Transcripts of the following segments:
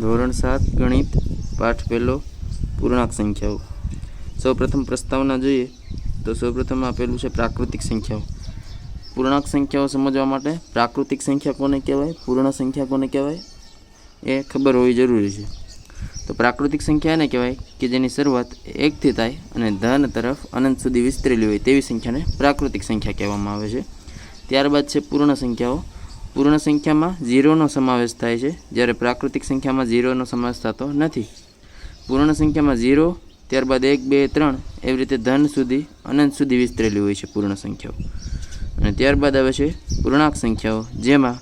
ધોરણ 7 ગણિત પાઠ પહેલો પૂર્ણાંક સંખ્યાઓ। સૌપ્રથમ પ્રસ્તાવના જોઈએ તો સૌપ્રથમ આપેલું છે પ્રાકૃતિક સંખ્યાઓ। પૂર્ણાંક સંખ્યાઓ સમજવા માટે પ્રાકૃતિક સંખ્યા કોને કહેવાય, પૂર્ણ સંખ્યા કોને કહેવાય એ ખબર હોવી જરૂરી છે। તો પ્રાકૃતિક સંખ્યા એને કહેવાય કે જેની શરૂઆત 1 થી થાય અને ધન તરફ અનંત સુધી વિસ્તરેલી હોય તેવી સંખ્યાને પ્રાકૃતિક સંખ્યા કહેવામાં આવે છે। ત્યારબાદ છે પૂર્ણ સંખ્યાઓ। પૂર્ણ સંખ્યામાં 0નો સમાવેશ થાય છે, જ્યારે પ્રાકૃતિક સંખ્યામાં 0નો સમાવેશ થતો નથી। પૂર્ણ સંખ્યામાં 0, ત્યારબાદ 1, 2, 3 એવી રીતે ધન સુધી અનંત સુધી વિસ્તરેલી હોય છે પૂર્ણ સંખ્યાઓ। અને ત્યારબાદ આવે છે પૂર્ણાંક સંખ્યાઓ, જેમાં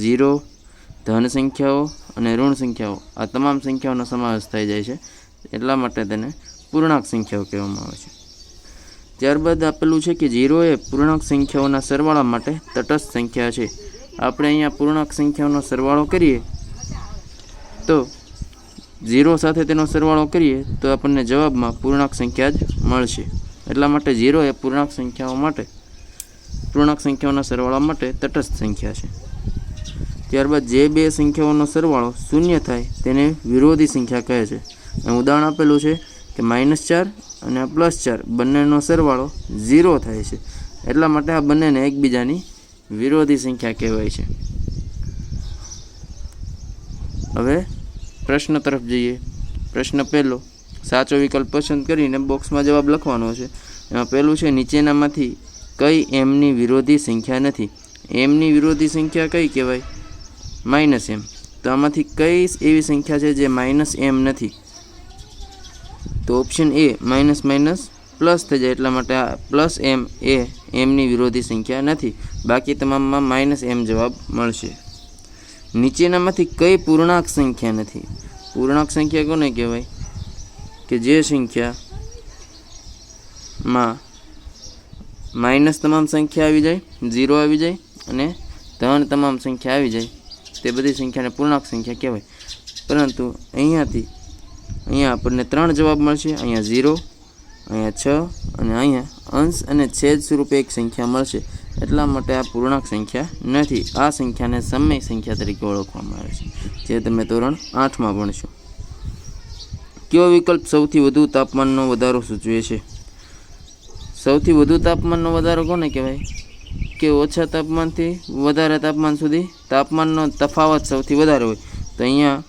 0, ધન સંખ્યાઓ અને ઋણ સંખ્યાઓ આ તમામ સંખ્યાઓનો સમાવેશ થઈ જાય છે, એટલા માટે તેને પૂર્ણાંક સંખ્યાઓ કહેવામાં આવે છે। ત્યારબાદ આપેલું છે કે 0 એ પૂર્ણાંક સંખ્યાઓના સરવાળા માટે તટસ્થ સંખ્યા છે। આપણે અહીંયા પૂર્ણાંક સંખ્યાઓનો સરવાળો કરીએ તો 0 સાથે તેનો સરવાળો કરીએ તો આપણને જવાબમાં પૂર્ણાંક સંખ્યા જ મળશે, એટલા માટે 0 એ પૂર્ણાંક સંખ્યાઓના સરવાળા માટે તટસ્થ સંખ્યા છે। ત્યારબાદ જે બે સંખ્યાઓનો સરવાળો શૂન્ય થાય તેને વિરોધી સંખ્યા કહે છે। ઉદાહરણ આપેલું છે કે -4 અને +4 બંનેનો સરવાળો 0 થાય છે, એટલા માટે આ બંનેને એકબીજાની વિરોધી સંખ્યા કહેવાય છે। હવે પ્રશ્ન તરફ જઈએ। પ્રશ્ન પહેલો, સાચો વિકલ્પ પસંદ કરીને બોક્સમાં જવાબ લખવાનો છે। એમાં પહેલું છે નીચેનામાંથી કઈ એમની વિરોધી સંખ્યા નથી? એમની વિરોધી સંખ્યા કઈ કહેવાય? -m। તો આમાંથી કઈ એવી સંખ્યા છે જે -m નથી? તો ઓપ્શન એ પ્લસ થઈ જાય, એટલા માટે આ +m એ એમની વિરોધી સંખ્યા નથી, બાકી તમામમાં -m જવાબ મળશે। નીચેનામાંથી કઈ પૂર્ણાંક સંખ્યા નથી? પૂર્ણાંક સંખ્યા કોને કહેવાય? કે જે સંખ્યામાં માઇનસ તમામ સંખ્યા આવી જાય, 0 આવી જાય અને ધન તમામ સંખ્યા આવી જાય, તે બધી સંખ્યાને પૂર્ણાંક સંખ્યા કહેવાય। પરંતુ અહીંયા આપણને 3 જવાબ મળશે, અહીંયા 0, અહીંયા 6 અને અહીંયા અંશ અને છેદ સ્વરૂપે એક સંખ્યા મળશે, એટલા માટે આ પૂર્ણાંક સંખ્યા નથી। આ સંખ્યાને સમય સંખ્યા તરીકે ઓળખવામાં આવે છે, જે તમે ધોરણ 8માં ભણશો। કયો વિકલ્પ સૌથી વધુ તાપમાનનો વધારો સૂચવે છે? સૌથી વધુ તાપમાનનો વધારો કોને કહેવાય? કે ઓછા તાપમાનથી વધારે તાપમાન સુધી તાપમાનનો તફાવત સૌથી વધારે હોય। તો અહીંયા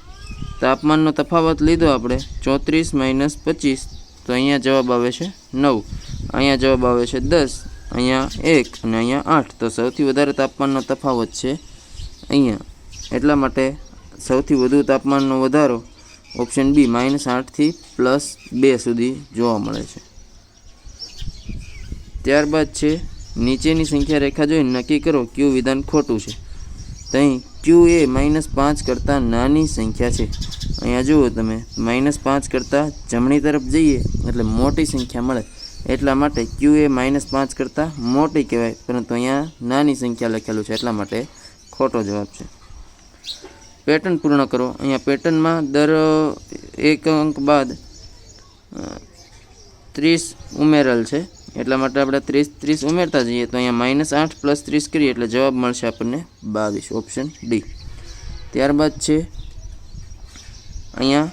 તાપમાનનો તફાવત લીધો આપણે 34 - 25, તો અહીંયા જવાબ આવે છે 9, અહીંયા જવાબ આવે છે 10, અહીંયા 1 અને અહીંયા 8, તો સૌથી વધારે તાપમાનનો તફાવત છે અહીંયા, એટલા માટે સૌથી વધુ તાપમાનનો વધારો ઓપ્શન બી -8 થી +2 સુધી જોવા મળે છે। ત્યારબાદ છે નીચેની સંખ્યા રેખા જોઈને નક્કી કરો ક્યુ વિધાન ખોટું છે। તો અહીં ક્યુ એ -5 કરતાં નાની સંખ્યા છે। અહીંયા જુઓ તમે, -5 કરતાં જમણી તરફ જઈએ એટલે મોટી સંખ્યા મળે, એટલા માટે ક્યુ એ -5 કરતાં મોટી કહેવાય, પરંતુ અહીંયા નાની સંખ્યા લખેલું છે, એટલા માટે ખોટો જવાબ છે। પેટર્ન પૂર્ણ કરો। અહીંયા પેટર્નમાં દર એક અંક બાદ 30 ઉમેરેલ છે, એટલા માટે આપણે 30 ઉમેરતા જઈએ તો અહીંયા -8 + 30 કરીએ એટલે જવાબ મળશે આપણને 22, ઓપ્શન ડી। ત્યારબાદ છે અહીંયા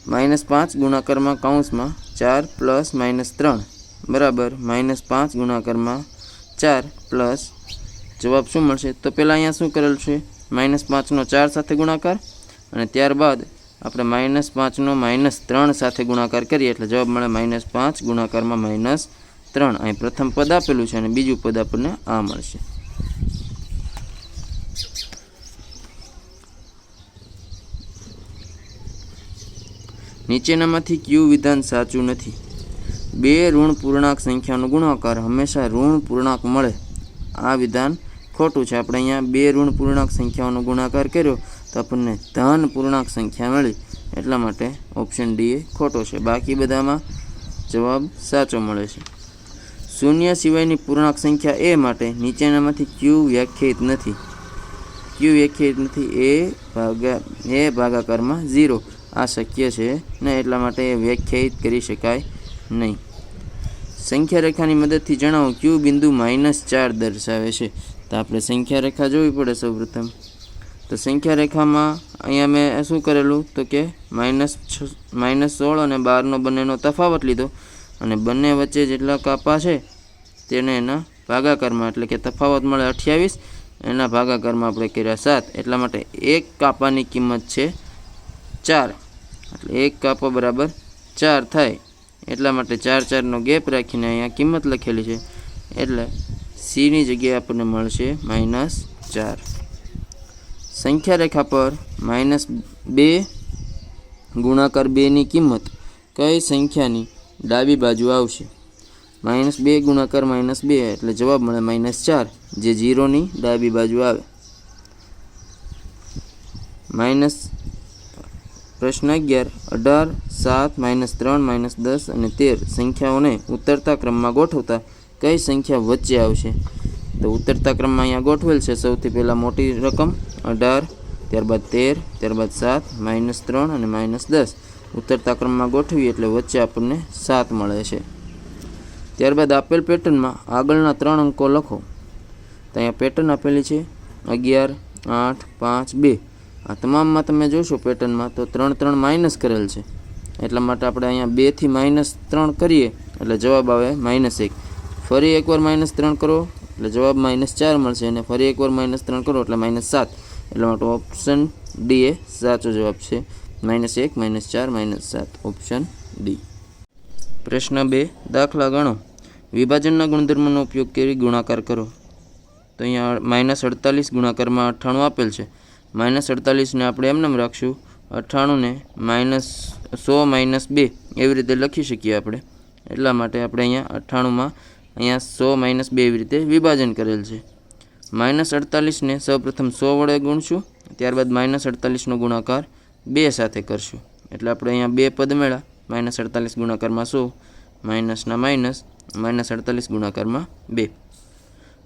-5 ગુણાકારમાં કૌંસમાં 4 + -3 બરાબર -5 ગુણાકારમાં 4 પ્લસ જવાબ શું મળશે? તો પહેલાં અહીંયા શું કરેલ છે? -5નો 4 સાથે ગુણાકાર અને ત્યારબાદ આપણે -5નો -3 સાથે ગુણાકાર કરીએ એટલે જવાબ મળે -5 ગુણાકારમાં -3। અહીં પ્રથમ પદ આપેલું છે અને બીજું પદ આપણને આ મળશે। નીચેનામાંથી કયું વિધાન સાચું નથી? 2 ઋણ પૂર્ણાંક સંખ્યાનો ગુણાકાર હંમેશા ઋણ પૂર્ણાંક મળે, આ વિધાન ખોટું છે। આપણે અહીંયા 2 ઋણ પૂર્ણાંક સંખ્યાઓનો ગુણાકાર કર્યો તો આપણને ધન પૂર્ણાંક સંખ્યા મળી, એટલા માટે ઓપ્શન ડી એ ખોટો છે, બાકી બધામાં જવાબ સાચો મળે છે। શૂન્ય સિવાયની પૂર્ણાંક સંખ્યા એ માટે નીચેનામાંથી ક્યુ વ્યાખ્યાયિત નથી? ક્યુ વ્યાખ્યાયિત નથી? એ ભાગાકારમાં 0 આ શક્ય છે ને, એટલા માટે એ વ્યાખ્યાયિત કરી શકાય નહીં। સંખ્યા રેખાની મદદથી જણાવો ક્યુ બિંદુ -4 દર્શાવે છે? તો આપણે સંખ્યા રેખા જોવી પડે સૌપ્રથમ। તો તો સંખ્યા રેખામાં અહીંયા મેં શું કરેલું તો કે -16 અને 12નો બંનેનો તફાવત લીધો અને બંને વચ્ચે જેટલા કાપા છે તેને એના ભાગાકારમાં એટલે કે તફાવત મળે 28, એના ભાગાકારમાં આપણે કર્યા 7, એટલા માટે એક કાપાની કિંમત છે 4, એટલે એક કાપો બરાબર 4 થાય, એટલા માટે 4 4નો ગેપ રાખીને અહીંયા કિંમત લખેલી છે, એટલે સીની જગ્યાએ આપણને મળશે -4. સંખ્યા રેખા પર -2 ગુણાકાર 2ની કિંમત કઈ સંખ્યાની ડાબી બાજુ આવશે? -2 ગુણાકાર -2 એટલે જવાબ મળે -4, જે 0ની ડાબી બાજુ આવે. પ્રશ્ન 11, 18, 7, -3, -10 અને 13 સંખ્યાઓને ઉતરતા ક્રમમાં ગોઠવતા કઈ સંખ્યા વચ્ચે આવશે? તો ઉતરતા ક્રમમાં અહીંયા ગોઠવેલ છે. સૌથી પહેલાં મોટી રકમ 18, ત્યારબાદ 13, ત્યારબાદ 7, -3 અને -10. ઉતરતા ક્રમમાં ગોઠવીએ એટલે વચ્ચે આપણને 7 મળે છે. ત્યારબાદ આપેલ પેટર્નમાં આગળના 3 અંકો લખો. તો અહીંયા પેટર્ન આપેલી છે 11, 8, 5, 2. આ તમામમાં તમે જોશો પેટર્નમાં તો 3 3 માઇનસ કરેલ છે, એટલા માટે આપણે અહીંયા 2 થી -3 કરીએ એટલે જવાબ આવે -1. ફરી એકવાર -3 કરો એટલે જવાબ -4 મળશે, અને ફરી એકવાર -3 કરો એટલે -7. એટલા માટે ઓપ્શન ડી એ સાચો જવાબ છે. -1, -4, -7, ઓપ્શન ડી. પ્રશ્ન 2, દાખલા ગણો. વિભાજનના ગુણધર્મનો ઉપયોગ કરી ગુણાકાર કરો. તો અહીંયા -48 ગુણાકારમાં 98 આપેલ છે. -48ને આપણે એમનેમ રાખશું, 98ને -100 -2 એવી રીતે લખી શકીએ આપણે. એટલા માટે આપણે અહીંયા 98માં અહીંયા 100 -2 એવી રીતે વિભાજન કરેલ છે. -48ને સૌપ્રથમ 100 વડે ગુણશું, ત્યારબાદ -48નો ગુણાકાર 2 સાથે કરશું. એટલે આપણે અહીંયા 2 પદ મેળા. -48 ગુણાકારમાં 100, માઇનસના માઇનસ, -48 ગુણાકારમાં 2.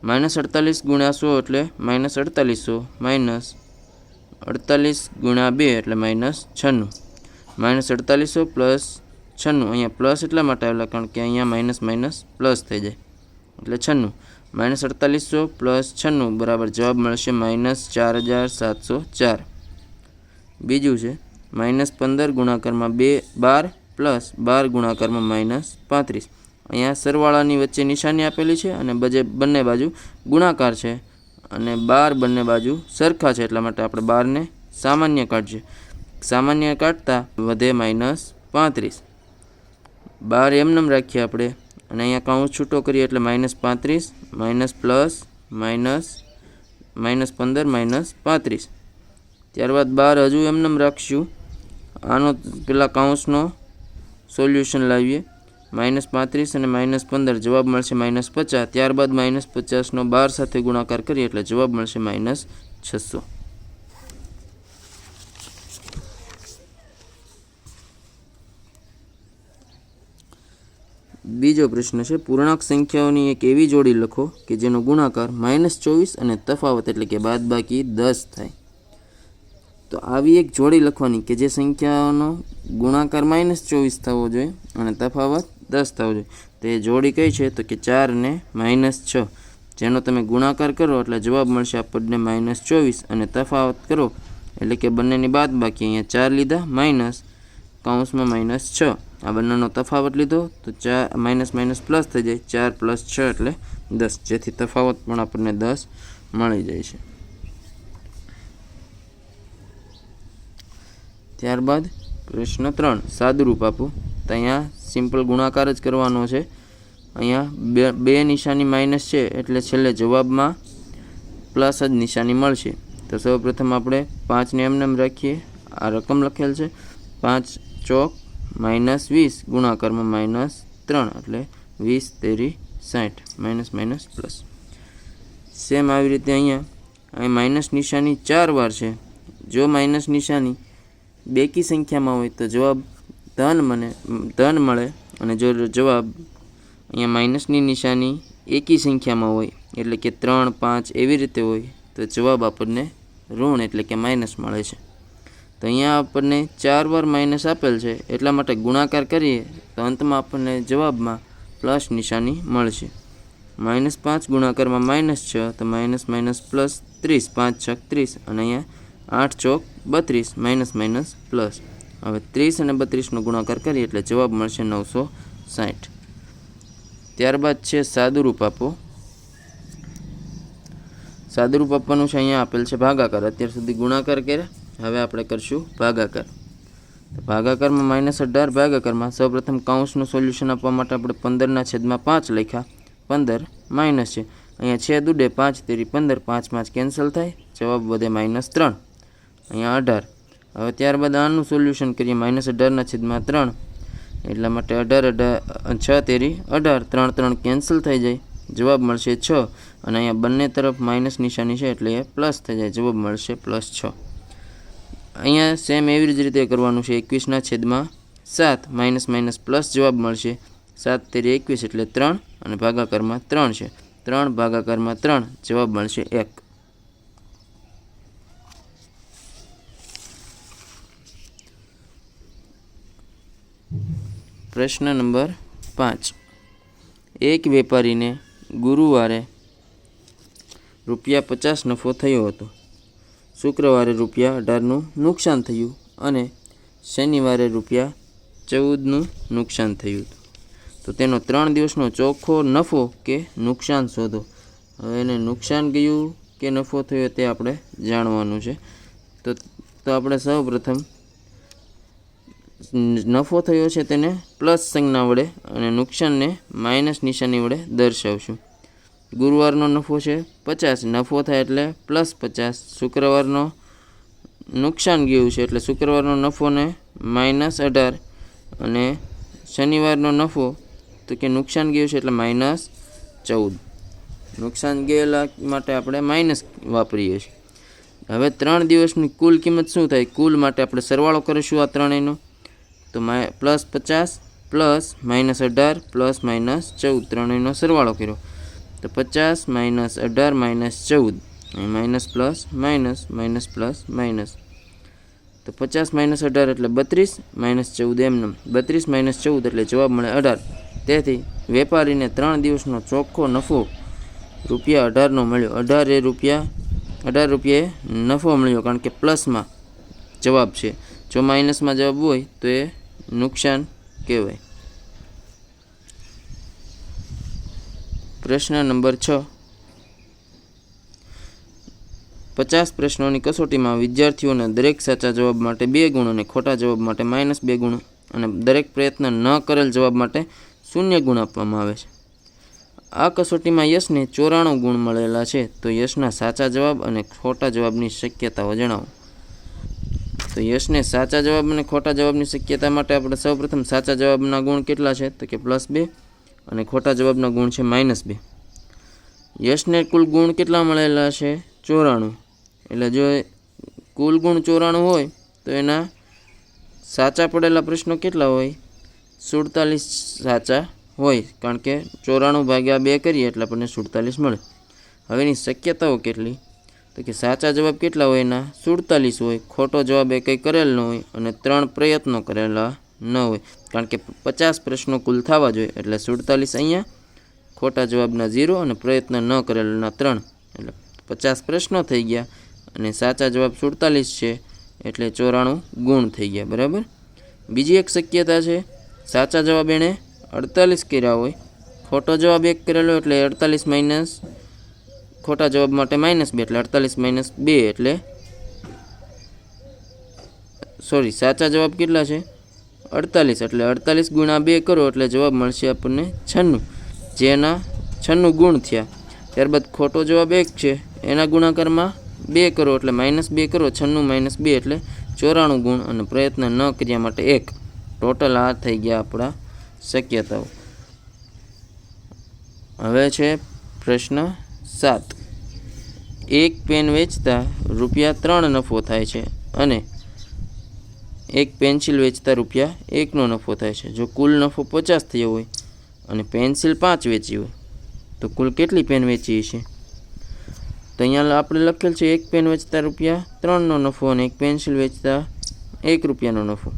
-48 ગુણ્યા 100 એટલે -4800, -48 ગુણ્યા 2 એટલે -96. -4800 પ્લસ 96, અહીંયા પ્લસ એટલા માટે આવેલા કારણ કે અહીંયા માઇનસ માઇનસ પ્લસ થઈ જાય એટલે 96. -4800 પ્લસ 96 બરાબર જવાબ મળશે -4704. બીજું છે -15 ગુણાકારમાં 12 પ્લસ 12 ગુણાકારમાં -35. અહીંયા સરવાળાની વચ્ચે નિશાની આપેલી છે અને બંને બાજુ ગુણાકાર છે અને 12 બંને બાજુ સરખા છે, એટલા માટે આપણે 12ને સામાન્ય કાઢીએ. સામાન્ય કાઢતા વધે -35. 12 એમનેમ રાખીએ આપણે અને અહીંયા કાઉન્સ છૂટો કરીએ એટલે -35 માઇનસ પ્લસ માઇનસ -15 -35. ત્યારબાદ 12 હજુ એમનેમ રાખશું. આનો પેલા કાઉન્સનો સોલ્યુશન લાવીએ. -35 અને -15 જવાબ મળશે -50. ત્યારબાદ -50નો 12 સાથે ગુણાકાર કરીએ એટલે જવાબ મળશે -600. બીજો પ્રશ્ન છે, પૂર્ણાંક સંખ્યાઓની એક એવી જોડી લખો કે જેનો ગુણાકાર -24 અને તફાવત એટલે કે બાદબાકી 10 થાય. તો આવી એક જોડી લખવાની કે જે સંખ્યાઓનો ગુણાકાર -24 થવો જોઈએ અને તફાવત 10 થવો જોઈએ. તો એ જોડી કઈ છે? તો કે 4 ને -6, જેનો તમે ગુણાકાર કરો એટલે જવાબ મળશે આપણને -24 અને તફાવત કરો એટલે કે બંનેની બાદબાકી. અહીંયા 4 લીધા માઇનસ કાઉન્સમાં -6, આ બંનેનો તફાવત લીધો તો 4 માઇનસ પ્લસ થઈ જાય. 4 + 6 એટલે 10, જેથી તફાવત પણ આપણને 10 મળી જાય છે. ત્યારબાદ પ્રશ્ન 3, સાદુરૂપ આપો. તો અહીંયા સિમ્પલ ગુણાકાર જ કરવાનો છે. અહીંયા બે નિશાની માઇનસ છે એટલે છેલ્લે જવાબમાં પ્લસ જ નિશાની મળશે. તો સૌપ્રથમ આપણે 5ને એમનેમ રાખીએ. આ રકમ લખેલ છે 5 ચોક -20 ગુણાકારમાં -3 એટલે 20 તેરી 60 માઇનસ પ્લસ. સેમ આવી રીતે અહીંયા માઇનસ નિશાની 4 વાર છે. જો માઇનસ નિશાની બેકી સંખ્યામાં હોય તો જવાબ ધન મળે, અને જો જવાબ અહીંયા માઇનસની નિશાની એકી સંખ્યામાં હોય એટલે કે 3, 5 એવી રીતે હોય તો જવાબ આપણને ઋણ એટલે કે માઇનસ મળે છે. તો અહીંયા આપણને 4 વાર માઇનસ આપેલ છે, એટલા માટે ગુણાકાર કરીએ તો અંતમાં આપણને જવાબમાં પ્લસ નિશાની મળશે. -5 ગુણાકારમાં -6 તો -+ 30, 5 × 6 30, અને અહીંયા 8 ચોક 32 માઇનસ માઇનસ પ્લસ. હવે 30 અને 32નો ગુણાકાર કરીએ એટલે જવાબ મળશે 960. ત્યારબાદ છે સાદુરૂપ આપો. સાદુરૂપ આપવાનું છે, અહીંયા આપેલ છે ભાગાકાર. અત્યાર સુધી ગુણાકાર કર્યા, હવે આપણે કરશું ભાગાકાર. ભાગાકારમાં -18 ભાગાકારમાં સૌપ્રથમ કૌંસનું સોલ્યુશન આપવા માટે આપણે 15/5 લખ્યા. 15 માઇનસ છે, અહીંયા છેદ ઉડે, 5 તેરી 15, 5 5 કેન્સલ થાય, જવાબ વધે -3, અહીંયા 18. હવે ત્યારબાદ આનું સોલ્યુશન કરીએ, -18/3, એટલા માટે 18 6 તેરી 18, 3 3 કેન્સલ થઈ જાય, જવાબ મળશે 6. અને અહીંયા બંને તરફ માઇનસ નિશાની છે એટલે એ પ્લસ થઈ જાય, જવાબ મળશે +6. અહીંયા સેમ એવી જ રીતે કરવાનું છે. 21/7 માઇનસ માઇનસ પ્લસ, જવાબ મળશે 7 તેરી 21 એટલે 3, અને ભાગાકારમાં 3 છે, 3 ભાગાકારમાં 3, જવાબ મળશે 1. પ્રશ્ન નંબર 5. એક વેપારીને ગુરુવારે ₹50 નફો થયો હતો, શુક્રવારે ₹18નું નુકસાન થયું અને શનિવારે ₹14નું નુકસાન થયું. તો તેનો 3 દિવસનો ચોખ્ખો નફો કે નુકસાન શોધો. હવે એને નુકસાન ગયું કે નફો થયો તે આપણે જાણવાનું છે. તો આપણે સૌ પ્રથમ નફો થયો છે તેને પ્લસ સંજ્ઞા વડે અને નુકસાનને માઇનસ નિશાની વડે દર્શાવશું. ગુરુવારનો નફો છે 50, નફો થાય એટલે +50. શુક્રવારનો નુકસાન ગયું છે એટલે શુક્રવારનો નફોને -18, અને શનિવારનો નફો તો કે નુકસાન ગયું છે એટલે -14. નુકસાન ગયેલા માટે આપણે માઇનસ વાપરીએ છીએ. હવે 3 દિવસની કુલ કિંમત શું થાય? કુલ માટે આપણે સરવાળો કરીશું આ ત્રણેયનો. તો +50 પ્લસ -18 પ્લસ -14, ત્રણેયનો સરવાળો કર્યો તો 50 -18 -14, minus plus minus minus plus minus. તો 50 -18 એટલે 32, -14 એમને 32 - 14 એટલે જવાબ મળે 18. તેથી વેપારીને 3 દિવસનો ચોખ્ખો નફો ₹18નો મળ્યો. 18 રૂપિયે નફો મળ્યો, કારણ કે પ્લસમાં જવાબ છે. જો માઇનસમાં જવાબ હોય તો એ નુકસાન કહેવાય. પ્રશ્ન નંબર 6. 50 પ્રશ્નોની કસોટીમાં વિદ્યાર્થીઓને દરેક સાચા જવાબ માટે 2 ગુણ અને ખોટા જવાબ માટે -2 ગુણ અને દરેક પ્રયત્ન ન કરેલ જવાબ માટે 0 ગુણ આપવામાં આવે છે. આ કસોટીમાં યશને 94 ગુણ મળેલા છે. તો યશના સાચા જવાબ અને ખોટા જવાબની શક્યતાઓ જણાવો. તો યશને સાચા જવાબ અને ખોટા જવાબની શક્યતા માટે આપણે સૌપ્રથમ સાચા જવાબના ગુણ કેટલા છે? તો કે +2, અને ખોટા જવાબના ગુણ છે -2. યશને કુલ ગુણ કેટલા મળેલા છે? 94. એટલે જો કુલ ગુણ 94 હોય તો એના સાચા પડેલા પ્રશ્નો કેટલા હોય? 47 સાચા હોય, કારણ કે 94 ભાગ્યા 2 કરીએ એટલે આપણને 47 મળે. હવે એની શક્યતાઓ કેટલી? તો કે સાચા જવાબ કેટલા હોય? એના 47 હોય, ખોટો જવાબ એ કંઈ કરેલ ન હોય, અને 3 પ્રયત્નો કરેલા ન હોય, કારણ કે 50 પ્રશ્નો કુલ થવા જોઈએ. એટલે 47 અહીંયા, ખોટા જવાબના 0 અને પ્રયત્ન ન કરેલાના 3, એટલે 50 પ્રશ્નો થઈ ગયા, અને સાચા જવાબ 47 છે એટલે 94 ગુણ થઈ ગયા. બરાબર. બીજી એક શક્યતા છે, સાચા જવાબ એણે 48 કર્યા હોય, ખોટો જવાબ 1 કરેલો એટલે 48 માઇનસ ખોટા જવાબ માટે -2 એટલે 48 - 2 એટલે સાચા જવાબ કેટલા છે? 48, એટલે 48 ગુણ્યા 2 કરો એટલે જવાબ મળશે આપણને 96, જેના 96 ગુણ થયા. ત્યારબાદ ખોટો જવાબ 1 છે, એના ગુણાકારમાં 2 કરો એટલે -2 કરો, 96 - 2 એટલે 94 ગુણ, અને પ્રયત્ન ન કર્યા માટે 1. ટોટલ આ થઈ ગયા આપણા શક્યતાઓ. હવે છે પ્રશ્ન 7. એક પેન વેચતા ₹3 નફો થાય છે અને એક પેન્સિલ વેચતા ₹1નો નફો થાય છે. જો કુલ નફો 50 થયો હોય અને પેન્સિલ 5 વેચી હોય તો કુલ કેટલી પેન વેચી છે? તો અહીંયા આપણે લખેલ છે એક પેન વેચતા ₹3નો નફો અને એક પેન્સિલ વેચતા ₹1નો નફો.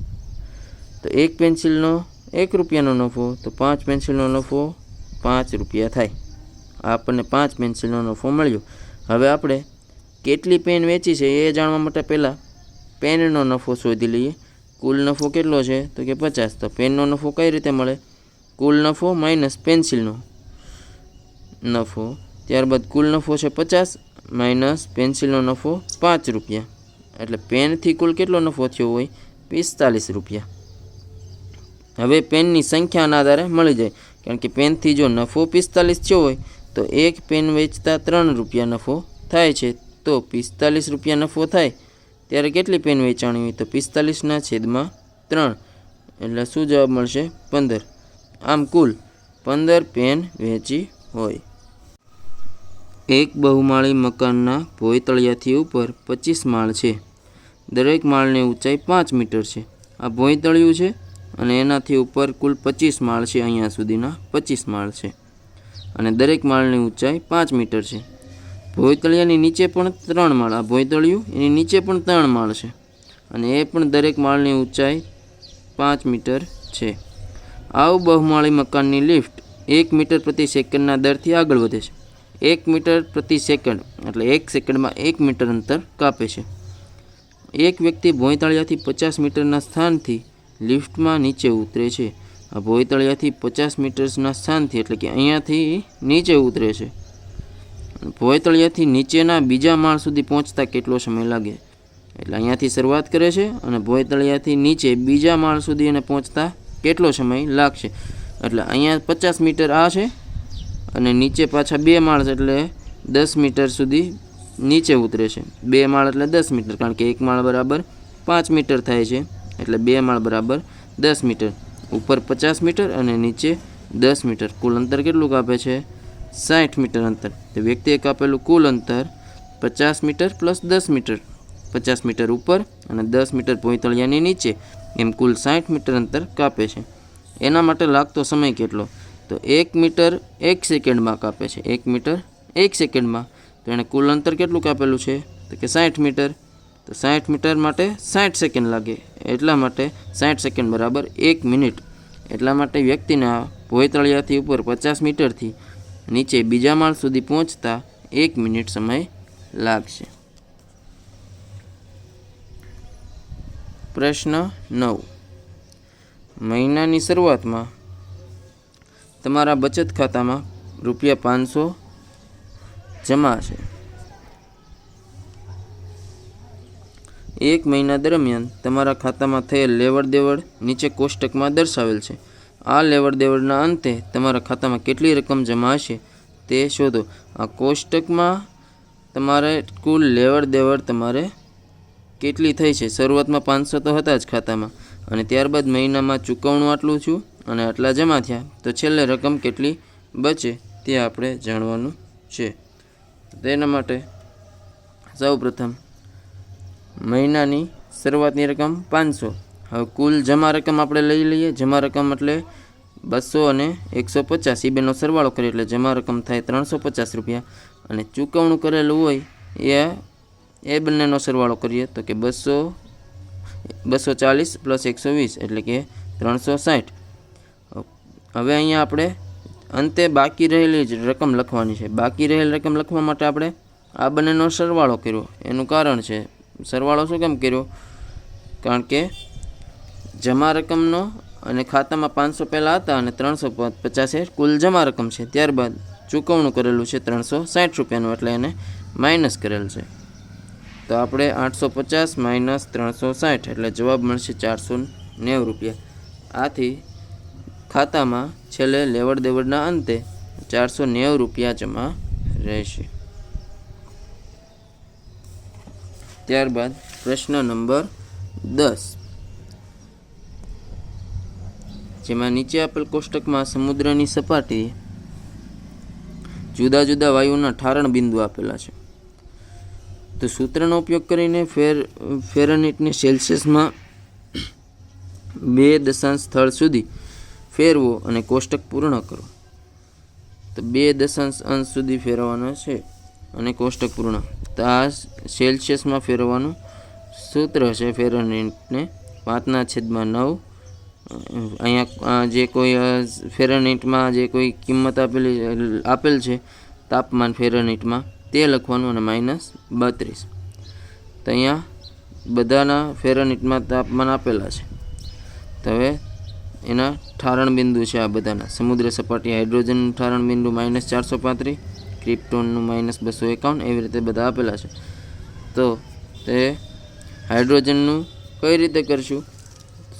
તો એક પેન્સિલનો ₹1નો નફો, તો 5 પેન્સિલનો નફો ₹5 થાય. આપણને 5 પેન્સિલનો નફો મળ્યો. હવે આપણે કેટલી પેન વેચી છે એ જાણવા માટે પહેલાં પેનનો નફો શોધી લઈએ. કુલ નફો કેટલો છે તો કે 50. તો પેનનો નફો કઈ રીતે મળે? કુલ નફો માઇનસ પેન્સિલનો નફો. ત્યારબાદ કુલ નફો છે 50 માઇનસ પેન્સિલનો નફો 5 રૂપિયા. એટલે પેનથી કુલ કેટલો નફો થયો હોય? 45 રૂપિયા. હવે પેનની સંખ્યાના આધારે મળી જાય, કારણ કે પેનથી જો નફો 45 થયો હોય તો એક પેન વેચતા 3 રૂપિયા નફો થાય છે. તો 45 રૂપિયા નફો થાય ત્યારે કેટલી પેન વેચાણી હોય? તો 45/3. એટલે શું જવાબ મળશે? 15. આમ કુલ 15 પેન વેચી હોય. એક બહુમાળી મકાનના ભોંયતળિયાથી ઉપર 25 માળ છે. દરેક માળની ઊંચાઈ 5 મીટર છે. આ ભોંયતળિયું છે અને એનાથી ઉપર કુલ 25 માળ છે. અહીંયા સુધીના 25 માળ છે અને દરેક માળની ઊંચાઈ 5 મીટર છે. ભોંયતળિયાની નીચે પણ 3 માળ. આ ભોંયતળિયું એની નીચે પણ 3 માળ છે અને એ પણ દરેક માળની ઊંચાઈ 5 મીટર છે. આવું બહુમાળી મકાનની લિફ્ટ 1 મીટર પ્રતિ સેકન્ડના દરથી આગળ વધે છે. 1 મીટર પ્રતિ સેકન્ડ એટલે 1 સેકન્ડમાં 1 મીટર અંતર કાપે છે. એક વ્યક્તિ ભોંયતળિયાથી 50 મીટરના સ્થાનથી લિફ્ટમાં નીચે ઉતરે છે. આ ભોંયતળિયાથી 50 મીટરના સ્થાનથી એટલે કે અહીંયાથી નીચે ઉતરે છે. ભોંયતળિયાથી નીચેના બીજા માળ સુધી પહોંચતા કેટલો સમય લાગે? એટલે અહીંયાથી શરૂઆત કરે છે અને ભોંયતળિયાથી નીચે બીજા માળ સુધી એને પહોંચતા કેટલો સમય લાગશે? એટલે અહીંયા 50 મીટર આ છે અને નીચે પાછા 2 માળ એટલે 10 મીટર સુધી નીચે ઉતરે છે. 2 માળ એટલે 10 મીટર, કારણ કે 1 માળ બરાબર 5 મીટર થાય છે. એટલે 2 માળ બરાબર 10 મીટર. ઉપર 50 મીટર અને નીચે 10 મીટર. કુલ અંતર કેટલું કાપે છે? 60 મીટર અંતર. તો વ્યક્તિએ કાપેલું કુલ અંતર 50 મીટર પ્લસ 10 મીટર. 50 મીટર ઉપર અને 10 મીટર ભોંયતળિયાની નીચે, એમ કુલ 60 મીટર અંતર કાપે છે. એના માટે લાગતો સમય કેટલો? તો 1 મીટર 1 સેકન્ડમાં કાપે છે. 1 મીટર 1 સેકન્ડમાં. તો એણે કુલ અંતર કેટલું કાપેલું છે? તો કે 60 મીટર. તો 60 મીટર માટે 60 સેકન્ડ લાગે. એટલા માટે 60 સેકન્ડ બરાબર 1 મિનિટ. એટલા માટે વ્યક્તિને ભોંયતળિયાથી ઉપર 50 મીટરથી નીચે બીજા માળ સુધી પહોંચતા 1 મિનિટ સમય લાગશે. પ્રશ્ન 9. મહિનાની શરૂઆતમાં તમારા બચત ખાતામાં ₹500 જમા છે. 1 મહિના દરમિયાન તમારા ખાતામાં થયેલ લેવડ દેવડ નીચે કોષ્ટકમાં દર્શાવેલ છે. આ લેવડ દેવડના અંતે તમારા ખાતામાં કેટલી રકમ જમા હશે તે શોધો. આ કોષ્ટકમાં તમારે કુલ લેવડ દેવડ તમારે કેટલી થઈ છે? શરૂઆતમાં 500 તો હતા જ ખાતામાં અને ત્યારબાદ મહિનામાં ચૂકવણું આટલું થયું અને આટલા જમા થયા. તો છેલ્લે રકમ કેટલી બચે તે આપણે જાણવાનું છે. તેના માટે સૌપ્રથમ મહિનાની શરૂઆતની રકમ 500. હવે કુલ જમા રકમ આપણે લઈ લઈએ. જમા રકમ એટલે 200 અને 150 એ બેનો સરવાળો કરીએ એટલે જમા રકમ થાય 350 રૂપિયા. અને ચૂકવણું કરેલું હોય એ બંનેનો સરવાળો કરીએ તો કે 240 પ્લસ 120 એટલે કે 360. હવે અહીંયા આપણે અંતે બાકી રહેલી જ રકમ લખવાની છે. બાકી રહેલ રકમ લખવા માટે આપણે આ બંનેનો સરવાળો કર્યો. એનું કારણ છે, સરવાળો શું કેમ કર્યો? કારણ કે જમા રકમનો અને ખાતામાં 500 પહેલાં હતા અને 350 એ કુલ જમા રકમ છે. ત્યારબાદ ચૂકવણું કરેલું છે 360 રૂપિયાનું એટલે એને માઇનસ કરેલ છે. તો આપણે 850 માઇનસ 360 એટલે જવાબ મળશે 490 રૂપિયા. આથી ખાતામાં છેલ્લે લેવડ દેવડના અંતે 490 રૂપિયા જમા રહેશે. ત્યારબાદ પ્રશ્ન નંબર 10, જેમાં નીચે આપેલ કોષ્ટકમાં સમુદ્રની સપાટી જુદા જુદા વાયુના ઠારણ બિંદુ આપેલા છે. તો સૂત્રનો ઉપયોગ કરીને ફેરનહીટને સેલ્સિયસમાં 2 દશાંશ સ્થળ સુધી ફેરવો અને કોષ્ટક પૂર્ણ કરો. તો 2 દશાંશ અંશ સુધી ફેરવવાનો છે અને કોષ્ટક પૂર્ણ. તો આ સેલ્સિયસમાં ફેરવવાનું સૂત્ર છે ફેરનહીટને 5/9. અહીંયા જે કોઈ ફેરનહીટમાં જે કોઈ કિંમત આપેલ છે તાપમાન ફેરનહીટમાં તે લખવાનું અને -32. તો અહીંયા બધાના ફેરનહીટમાં તાપમાન આપેલા છે. તો હવે એના ઠારણ બિંદુ છે આ બધાના. સમુદ્ર સપાટી હાઇડ્રોજનનું ઠારણ બિંદુ -435, ક્રિપ્ટોનનું -251, એવી રીતે બધા આપેલા છે. તો તે હાઇડ્રોજનનું કઈ રીતે કરશું?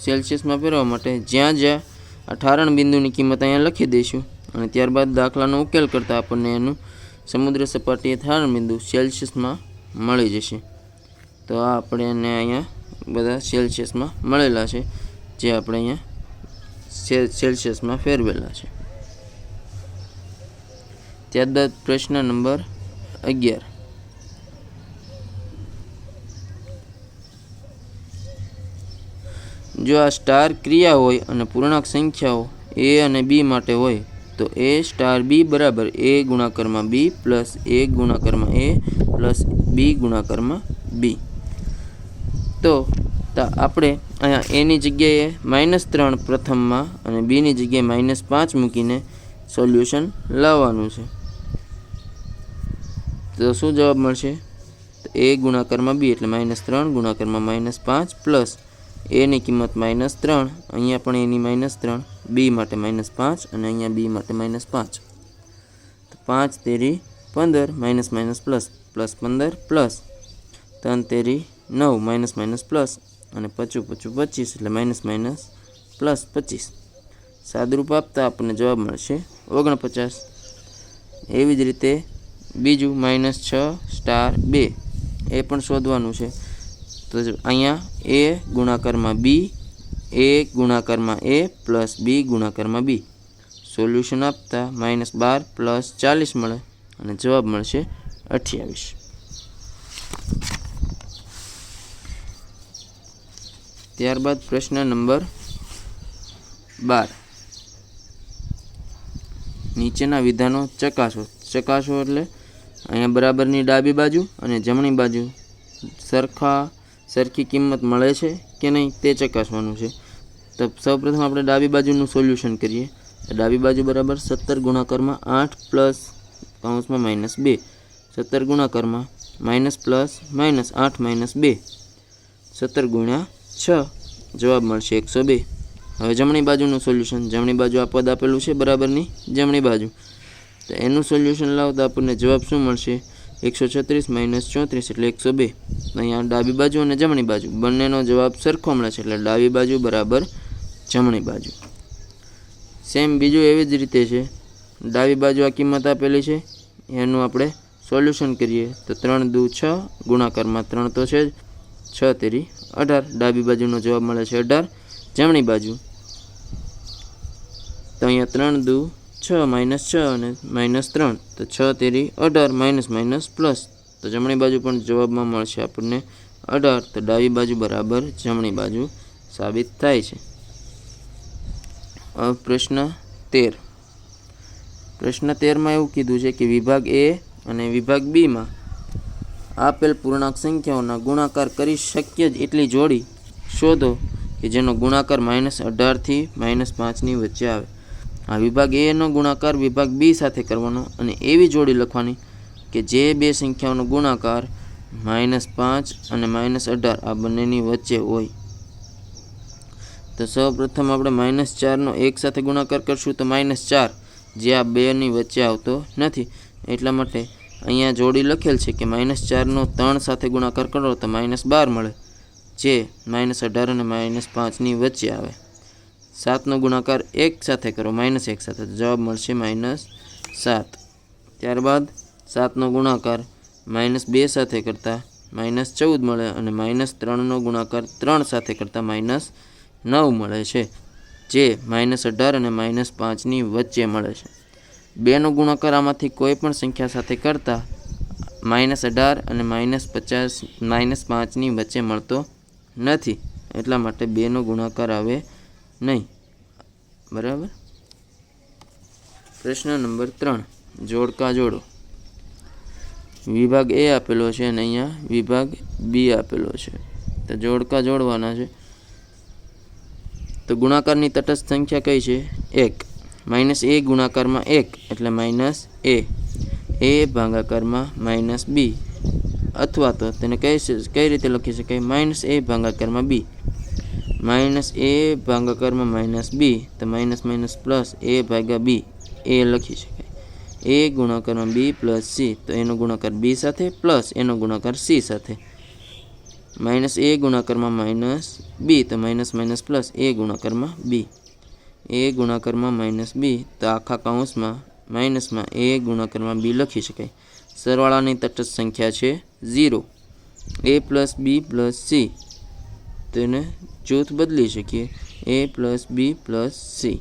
સેલ્સિયસમાં ફેરવવા માટે જ્યાં જ્યાં આ ઠારણ બિંદુની કિંમત અહીંયા લખી દઈશું અને ત્યારબાદ દાખલાનો ઉકેલ કરતાં આપણને એનું સમુદ્ર સપાટીએ ઠારણ બિંદુ સેલ્સિયસમાં મળી જશે. તો આ આપણે એને અહીંયા બધા સેલ્સિયસમાં મળેલા છે, જે આપણે અહીંયા સેલ્સિયસમાં ફેરવેલા છે. ત્યારબાદ પ્રશ્ન નંબર 11. જો આ સ્ટાર ક્રિયા હોય અને પૂર્ણાંક સંખ્યાઓ a અને b માટે હોય તો a સ્ટાર b બરાબર a ગુણાકારમાં b પ્લસ a ગુણાકારમાં a પ્લસ b ગુણાકારમાં b. તો આપણે અહીંયા એની જગ્યાએ -3 પ્રથમમાં અને બીની જગ્યાએ -5 મૂકીને સોલ્યુશન લાવવાનું છે. તો શું જવાબ મળશે? તો a ગુણાકારમાં b એટલે -3 ગુણાકારમાં -5 પ્લસ એની કિંમત -3, અહીંયા પણ એની -3, b માટે -5 અને અહીંયા b માટે -5. તો 5 તેરી 15 પ્લસ 15 પ્લસ 3 તેરી 9 પ્લસ અને 5 25 એટલે પ્લસ 25. સાદુરૂપ આપતા આપણને જવાબ મળશે 49. એવી જ રીતે બીજું -6 સ્ટાર 2 એ પણ શોધવાનું છે. તો અહીંયા a ગુણાકારમાં b, a ગુણાકારમાં a પ્લસ b ગુણાકારમાં b. સોલ્યુશન આપતા -12 પ્લસ 40 મળે અને જવાબ મળશે 28. ત્યારબાદ પ્રશ્ન નંબર 12. નીચેના વિધાનો ચકાસો. ચકાસો એટલે અહીંયા બરાબરની ડાબી બાજુ અને જમણી બાજુ સરખી કિંમત મળે છે કે નહીં તે ચકાસવાનું છે. તો સૌપ્રથમ આપણે ડાબી બાજુનું સોલ્યુશન કરીએ. ડાબી બાજુ બરાબર 17 ગુણાકારમાં 8 પ્લસ કૌંસમાં -2, 17 ગુણાકારમાં -8 -2, 17 ગુણ્યા 6 જવાબ મળશે 102. હવે જમણી બાજુનું સોલ્યુશન. જમણી બાજુ આ પદ આપેલું છે બરાબરની જમણી બાજુ, તો એનું સોલ્યુશન લાવતા આપણને જવાબ શું મળશે? 136 - 34 એટલે 102. અહીંયા ડાબી બાજુ અને જમણી બાજુ બંનેનો જવાબ સરખો મળે છે, એટલે ડાબી બાજુ બરાબર જમણી બાજુ. સેમ બીજું એવી જ રીતે છે. ડાબી બાજુ આ કિંમત આપેલી છે, એનું આપણે સોલ્યુશન કરીએ તો 3 દુ 6 ગુણાકારમાં 3 તો છે જ, 6 તેરી 18. ડાબી બાજુનો જવાબ મળે છે 18. જમણી બાજુ તો અહીંયા 3 દુ 6 -6 અને -3 તો 6 તેરી 18 પ્લસ, તો જમણી બાજુ પણ જવાબમાં મળશે આપણને 18. તો ડાબી બાજુ બરાબર જમણી બાજુ સાબિત થાય છે. હવે પ્રશ્ન 13. પ્રશ્ન 13માં એવું કીધું છે કે વિભાગ A અને વિભાગ Bમાં આપેલ પૂર્ણાંક સંખ્યાઓના ગુણાકાર કરી શક્ય એટલી જોડી શોધો કે જેનો ગુણાકાર -18 થી -5ની વચ્ચે આવે. આ વિભાગ A નો ગુણાકાર વિભાગ B સાથે કરવાનો અને એવી જોડી લખવાની કે જે બે સંખ્યાઓનો ગુણાકાર -5 અને -18 આ બંનેની વચ્ચે હોય. તો સૌપ્રથમ આપણે -4નો 1 સાથે ગુણાકાર કરશું તો -4, જે આ બેની વચ્ચે આવતો નથી, એટલા માટે અહીંયા જોડી લખેલ છે કે -4નો 3 સાથે ગુણાકાર કરો તો -12 મળે, જે -18 અને -5ની વચ્ચે આવે. 7નો ગુણાકાર 1 સાથે કરો -1 સાથે, તો જવાબ મળશે -7. ત્યારબાદ 7નો ગુણાકાર -2 સાથે કરતાં -14 મળે અને -3નો ગુણાકાર 3 સાથે કરતાં -9 મળે છે, જે -18 અને -5ની વચ્ચે મળે છે. 2નો ગુણાકાર આમાંથી કોઈ પણ સંખ્યા સાથે કરતાં -18 અને -5ની વચ્ચે મળતો નથી, એટલા માટે 2નો ગુણાકાર આવે નહીં. બરાબર. પ્રશ્ન નંબર 3. જોડકા જોડો. વિભાગ A આપેલો છે અને અહીંયા વિભાગ B આપેલો છે, તો જોડકા જોડવાના છે. તો ગુણાકારની તટસ્થ સંખ્યા કઈ છે? 1. -a ગુણાકારમાં 1 એટલે -a. a ભાગાકારમાં માઇનસ બી, અથવા તો તેને કઈ રીતે લખી શકાય, માઇનસ a ભાગાકારમાં બી, માઇનસ a ભાગાકારમાં માઇનસ બી, તો માઇનસ માઇનસ પ્લસ a ભાગ્યા બી એ લખી શકાય. a ગુણાકારમાં b પ્લસ c, તો એનો ગુણાકાર b સાથે પ્લસ એનો ગુણાકાર c સાથે. માઇનસ a ગુણાકારમાં માઇનસ b, તો માઇનસ માઇનસ પ્લસ a ગુણાકારમાં b, a ગુણાકારમાં માઇનસ b, તો આખા કૌંસમાં માઇનસમાં a ગુણાકારમાં b લખી શકાય. સરવાળાની તટસ્થ સંખ્યા છે 0. a plus b plus c, તેને જૂથ બદલી શકીએ, a plus b plus c.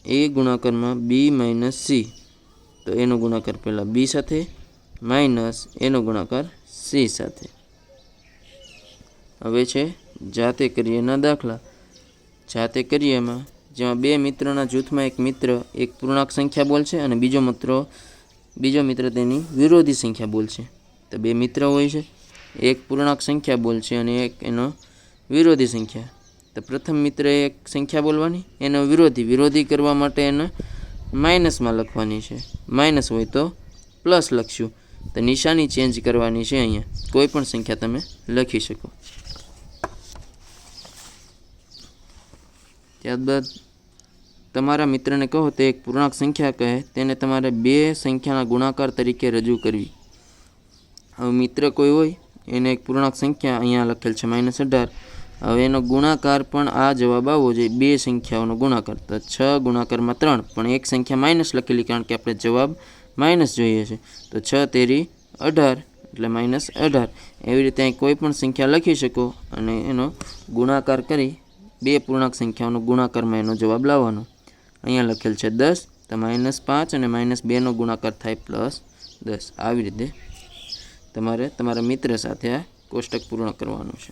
a ગુણાકારમાં b માઇનસ c, તો એનો ગુણાકાર પહેલાં b સાથે માઇનસ એનો ગુણાકાર c સાથે. હવે છે જાતે કરીએના દાખલા. જાતે કરીએ એમાં જેમાં બે મિત્રોના જૂથમાં એક મિત્ર એક પૂર્ણાંક સંખ્યા બોલશે અને બીજો મિત્ર તેની વિરોધી સંખ્યા બોલશે. તો બે મિત્ર હોય છે, એક પૂર્ણાંક સંખ્યા બોલશે અને એક એનો વિરોધી સંખ્યા. તો પ્રથમ મિત્રએ એક સંખ્યા બોલવાની, એનો વિરોધી કરવા માટે એને માઇનસમાં લખવાની છે. માઇનસ હોય તો પ્લસ લખશું. તો નિશાની ચેન્જ કરવાની છે. અહીંયા કોઈ પણ સંખ્યા તમે લખી શકો. ત્યારબાદ તમારા મિત્રને કહો તે એક પૂર્ણાંક સંખ્યા કહે, તેને તમારે બે સંખ્યાના ગુણાકાર તરીકે રજૂ કરવી. હવે મિત્ર કોઈ હોય એને એક પૂર્ણાંક સંખ્યા અહીંયા લખેલ છે -18. હવે એનો ગુણાકાર પણ આ જવાબ આવવો જોઈએ, બે સંખ્યાઓનો ગુણાકાર. તો 6 ગુણાકારમાં 3, પણ એક સંખ્યા માઇનસ લખેલી કારણ કે આપણે જવાબ માઇનસ જોઈએ છે. તો 6 તેરી 18 એટલે -18. એવી રીતે અહીં કોઈ પણ સંખ્યા લખી શકો અને એનો ગુણાકાર કરી બે પૂર્ણાંક સંખ્યાઓનો ગુણાકારમાં એનો જવાબ લાવવાનો. અહીંયા લખેલ છે 10, તો -5 અને -2નો ગુણાકાર થાય +10. આવી રીતે તમારે તમારા મિત્ર સાથે આ કોષ્ટક પૂર્ણ કરવાનું છે.